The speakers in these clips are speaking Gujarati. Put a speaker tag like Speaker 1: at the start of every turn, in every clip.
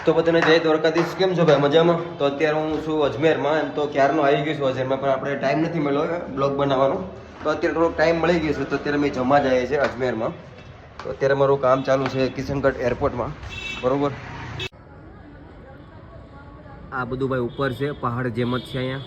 Speaker 1: તો બધાને જય દ્વારકાધીશ. કેમ છો ભાઈ? મજામાં? તો અત્યારે હું છું અજમેરમાં. એમ તો ક્યારનો આવી ગયો છું અજમેરમાં, પણ આપણે ટાઈમ નથી મળ્યો બ્લોગ બનાવવાનો. તો અત્યારે થોડોક ટાઈમ મળી ગયો છે, તો અત્યારે મેં જમવા જઈએ છીએ અજમેરમાં. તો અત્યારે મારું કામ ચાલુ છે કિશનગઢ એરપોર્ટમાં, બરોબર. આ બધું ભાઈ ઉપર છે, પહાડ જેમ જ છે અહીંયા.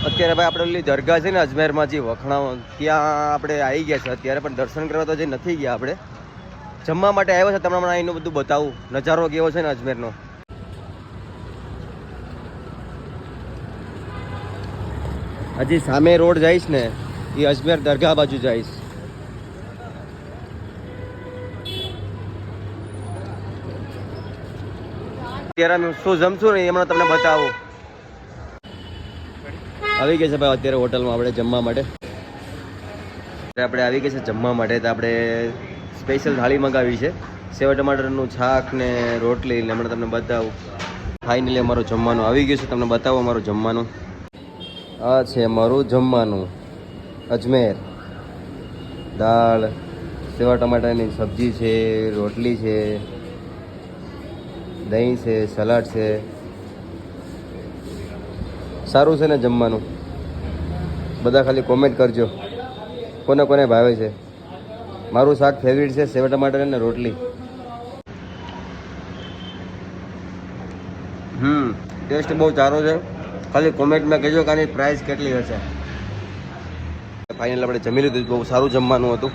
Speaker 1: અત્યારે ભાઈ આપણે ઓલી દરગાહ છે ને અજમેરમાં, જે વખણાઓ, ત્યાં આપણે આવી ગયા છે અત્યારે, પણ દર્શન કરવા તો જે નથી ગયા. આપણે જમવા માટે આવ્યા છે. તમને અહીંનું બધું બતાવું, નજારો કેવો છે ને અજમેરનો. હજી સામે રોડ જઈશ ને એ અજમેર દરગાહ બાજુ જઈશ. અત્યારે અમે શું જમશું ને એમાં તમને બતાવું. આવી ગયા છે ભાઈ અત્યારે હોટલમાં આપણે જમવા માટે. આપણે આવી ગયા છે જમવા માટે. તો આપણે સ્પેશિયલ થાળી મંગાવી છે, સેવ ટમાટરનું શાક ને રોટલી ને. હમણાં તમને બતાવું. ફાઇનલી અમારું જમવાનું આવી ગયું છે, તમને બતાવો અમારું જમવાનું. આ છે મારું જમવાનું. અજમેર દાળ, સેવા ટમાટરની સબ્જી છે, રોટલી છે, દહીં છે, સલાડ છે. સારું છે ને જમવાનું? બધા ખાલી કોમેન્ટ કરજો કોને કોને ભાવે છે. મારું શાક ફેવરિટ છે, સેવ ટમાટર અને રોટલી. ટેસ્ટ બહુ સારો છે. ખાલી કોમેન્ટમાં કહેજો કે આની પ્રાઇસ કેટલી હશે. ફાઇનલ આપણે જમી લીધું, બહુ સારું જમવાનું હતું.